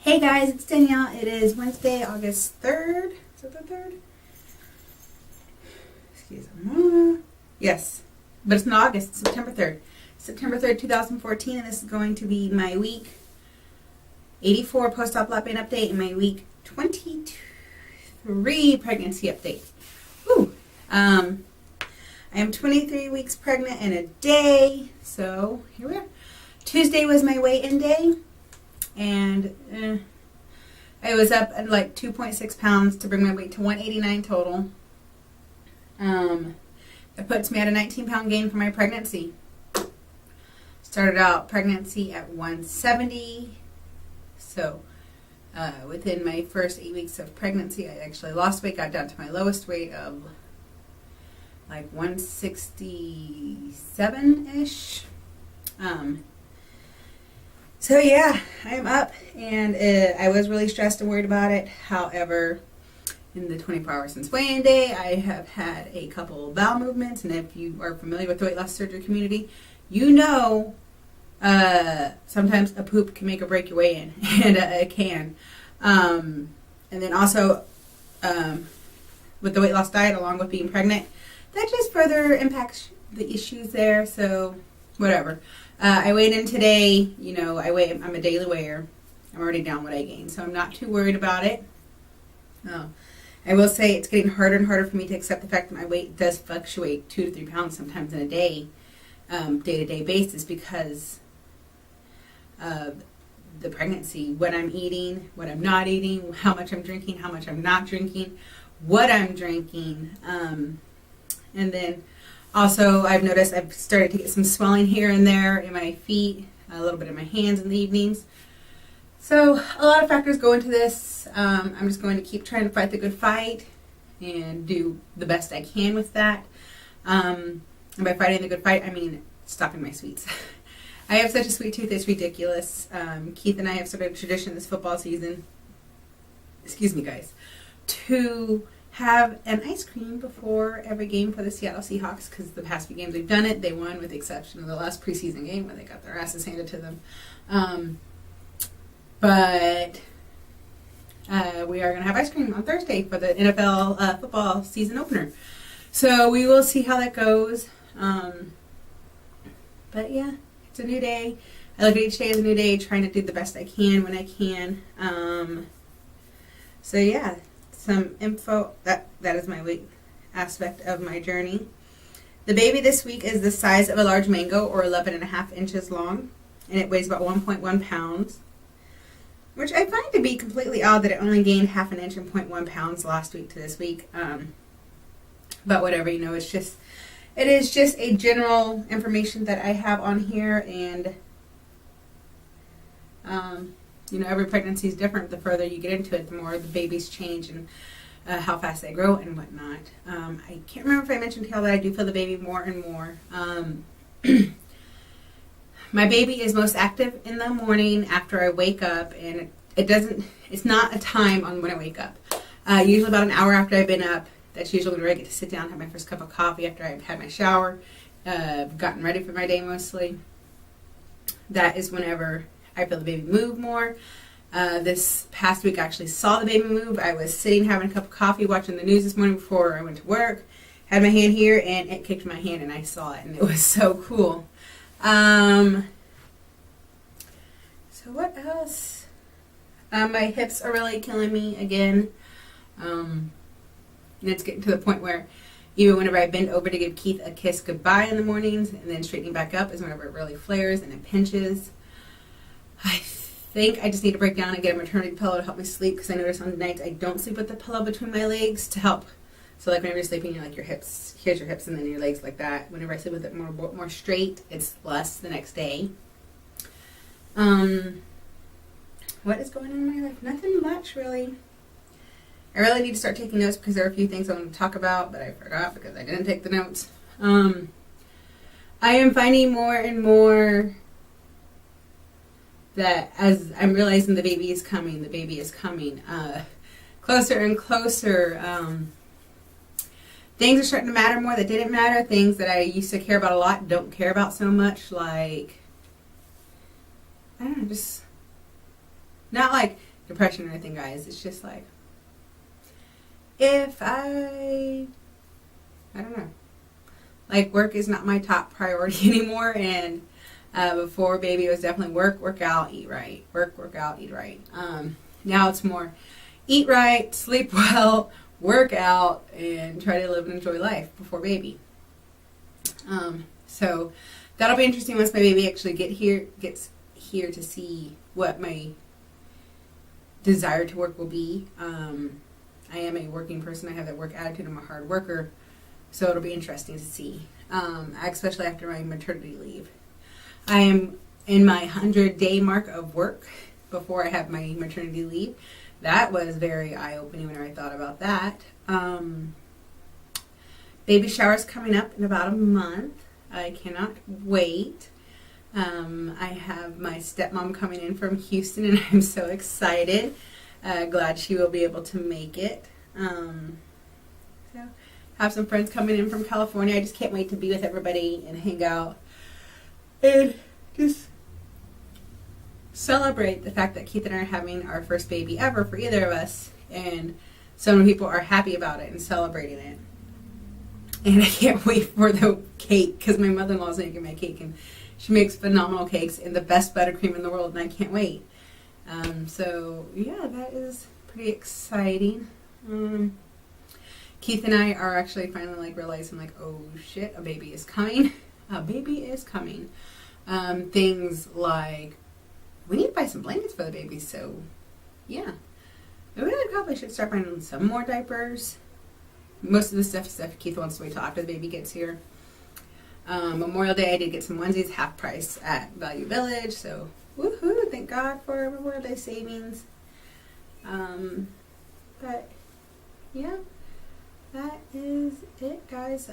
Hey guys, it's Danielle. It is Wednesday, August 3rd. Is it the 3rd? Excuse me. Yes, but it's not August, it's September 3rd. September 3rd, 2014, and this is going to be my week 84 post-op LapBander update and my week 23 pregnancy update. Whew. I am 23 weeks pregnant and a day, so here we are. Tuesday was my weigh-in day. And I was up at like 2.6 pounds to bring my weight to 189 total. That puts me at a 19-pound gain for my pregnancy. Started out pregnancy at 170. So within my first 8 weeks of pregnancy, I actually lost weight, got down to my lowest weight of like 167-ish. So yeah, I'm up, and I was really stressed and worried about it. However, in the 24 hours since weigh-in day, I have had a couple bowel movements, and if you are familiar with the weight loss surgery community, you know sometimes a poop can make or break your weigh-in, and it can. And then also with the weight loss diet, along with being pregnant, that just further impacts the issues there, so whatever. I weighed in today. You know, I'm a daily weigher. I'm already down what I gained, so I'm not too worried about it. I will say it's getting harder and harder for me to accept the fact that my weight does fluctuate 2 to 3 pounds sometimes in a day, day-to-day basis, because of the pregnancy, what I'm eating, what I'm not eating, how much I'm drinking, how much I'm not drinking, what I'm drinking, and then also, I've noticed I've started to get some swelling here and there in my feet, a little bit in my hands in the evenings. So, a lot of factors go into this. I'm just going to keep trying to fight the good fight and do the best I can with that. And by fighting the good fight, I mean stopping my sweets. I have such a sweet tooth, it's ridiculous. Keith and I have started a tradition this football season, excuse me guys, to have an ice cream before every game for the Seattle Seahawks, because the past few games we've done it, they won, with the exception of the last preseason game where they got their asses handed to them. But we are going to have ice cream on Thursday for the NFL football season opener. So we will see how that goes. But yeah, it's a new day. I look at each day as a new day, trying to do the best I can when I can. So yeah. Some info, that is my weight aspect of my journey. The baby this week is the size of a large mango, or 11.5 inches long, and it weighs about 1.1 pounds, which I find to be completely odd that it only gained half an inch and 0.1 pounds last week to this week. But whatever, you know, it is just a general information that I have on here, and you know, every pregnancy is different. The further you get into it, the more the babies change and how fast they grow and whatnot. I can't remember if I mentioned to y'all that I do feel the baby more and more. My baby is most active in the morning after I wake up, and it's not a time on when I wake up. Usually about an hour after I've been up. That's usually when I get to sit down and have my first cup of coffee after I've had my shower, gotten ready for my day mostly. That is whenever I feel the baby move more. This past week I actually saw the baby move. I was sitting having a cup of coffee watching the news this morning before I went to work. Had my hand here and it kicked my hand and I saw it, and it was so cool. So what else? My hips are really killing me again. And it's getting to the point where even whenever I bend over to give Keith a kiss goodbye in the mornings and then straightening back up is whenever it really flares and it pinches. I think I just need to break down and get a maternity pillow to help me sleep, because I notice on nights I don't sleep with the pillow between my legs to help. So like whenever you're sleeping, you're like your hips, here's your hips, and then your legs like that. Whenever I sleep with it more straight, it's less the next day. What is going on in my life? Nothing much really. I really need to start taking notes, because there are a few things I want to talk about, but I forgot because I didn't take the notes. I am finding more and more that as I'm realizing the baby is coming, closer and closer. Things are starting to matter more that didn't matter. Things that I used to care about a lot don't care about so much. Like, I don't know, just not like depression or anything, guys. It's just like, if I don't know. Like, work is not my top priority anymore, and before baby it was definitely work out, eat right. Work out, eat right. Now it's more eat right, sleep well, work out, and try to live and enjoy life before baby. So that'll be interesting once my baby actually gets here to see what my desire to work will be. I am a working person. I have that work attitude. I'm a hard worker. So it'll be interesting to see, especially after my maternity leave. I am in my 100-day mark of work before I have my maternity leave. That was very eye-opening whenever I thought about that. Baby shower's coming up in about a month. I cannot wait. I have my stepmom coming in from Houston, and I'm so excited. Glad she will be able to make it. So have some friends coming in from California. I just can't wait to be with everybody and hang out and just celebrate the fact that Keith and I are having our first baby ever for either of us, and so many people are happy about it and celebrating it. And I can't wait for the cake, because my mother-in-law is making my cake, and she makes phenomenal cakes and the best buttercream in the world, and I can't wait. So yeah, that is pretty exciting. Keith and I are actually finally like realizing, like, oh shit, a baby is coming. A baby is coming. Things like, we need to buy some blankets for the baby, so yeah. I really probably should start buying some more diapers. Most of the stuff Keith wants to wait till after the baby gets here. Memorial Day, I did get some onesies, half price at Value Village, so woohoo, thank God for Memorial Day savings. But yeah, that is it, guys.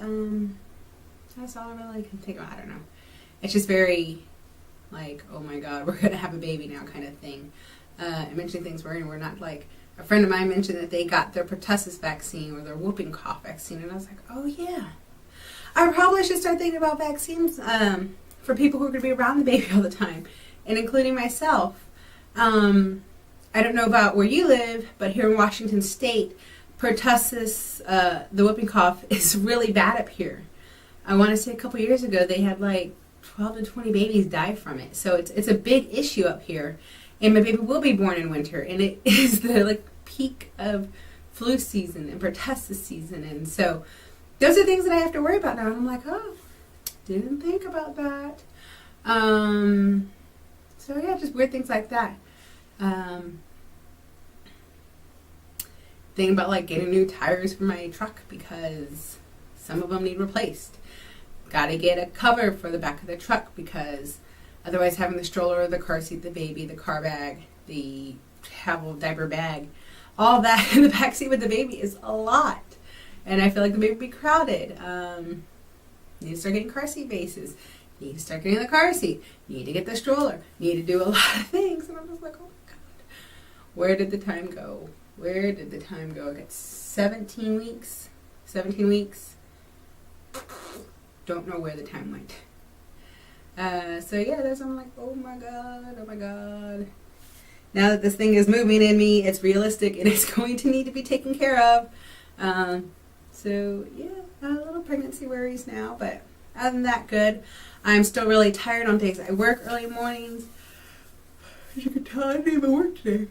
That's all I really can think about. I don't know. It's just very like, oh my God, we're gonna have a baby now kind of thing. I mentioned things we're not like. A friend of mine mentioned that they got their pertussis vaccine or their whooping cough vaccine, and I was like, oh yeah, I probably should start thinking about vaccines for people who are going to be around the baby all the time, and including myself. I don't know about where you live, but here in Washington State, pertussis, the whooping cough, is really bad up here. I want to say a couple years ago they had like 12 to 20 babies die from it, so it's a big issue up here. And my baby will be born in winter, and it is the like peak of flu season and pertussis season, and so those are things that I have to worry about now. And I'm like, oh, didn't think about that. So yeah, just weird things like that. Thinking about like getting new tires for my truck because some of them need replaced. Got to get a cover for the back of the truck because otherwise, having the stroller, the car seat, the baby, the car bag, the travel diaper bag, all that in the back seat with the baby is a lot. And I feel like the baby will be crowded. Need to start getting car seat bases. Need to start getting the car seat. Need to get the stroller. Need to do a lot of things. And I'm just like, oh my God. Where did the time go? Where did the time go? I got 17 weeks. 17 weeks. Don't know where the time went. So yeah, that's I'm like, oh my God. Now that this thing is moving in me, it's realistic and it's going to need to be taken care of. So yeah, a little pregnancy worries now, but other than that, good. I'm still really tired on days I work early mornings. As you can tell, I didn't even work today.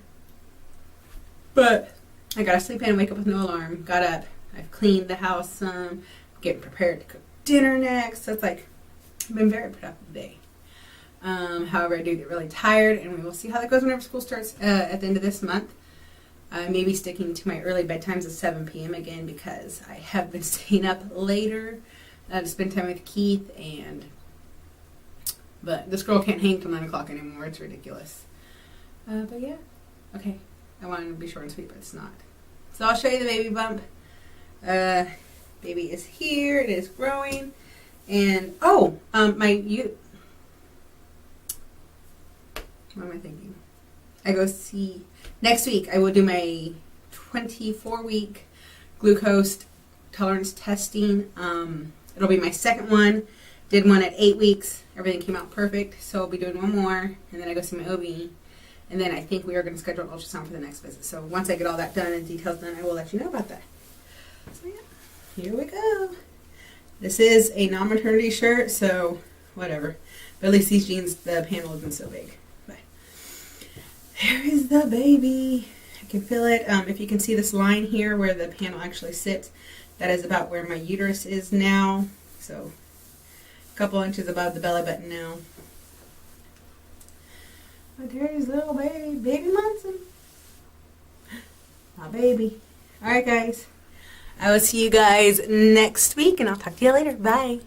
But I gotta sleep in and wake up with no alarm. Got up. I've cleaned the house some. Getting prepared to cook dinner next. So it's like, I've been very productive today. However, I do get really tired, and we will see how that goes whenever school starts at the end of this month. Maybe sticking to my early bedtimes at 7 p.m. again because I have been staying up later to spend time with Keith, but this girl can't hang till 9 o'clock anymore. It's ridiculous. But yeah, okay. I wanted to be short and sweet, but it's not. So I'll show you the baby bump. Baby is here. It is growing. And, what am I thinking? I go see, next week I will do my 24-week glucose tolerance testing. It'll be my second one. Did one at 8 weeks. Everything came out perfect. So I'll be doing one more. And then I go see my OB And then I think we are going to schedule an ultrasound for the next visit. So once I get all that done and details done, I will let you know about that. So yeah, here we go. This is a non-maternity shirt, so whatever. But at least these jeans, the panel isn't so big. But here is the baby. I can feel it. If you can see this line here where the panel actually sits, that is about where my uterus is now. So a couple inches above the belly button now. But there's little baby Munson. My baby. Alright guys. I will see you guys next week and I'll talk to you later. Bye.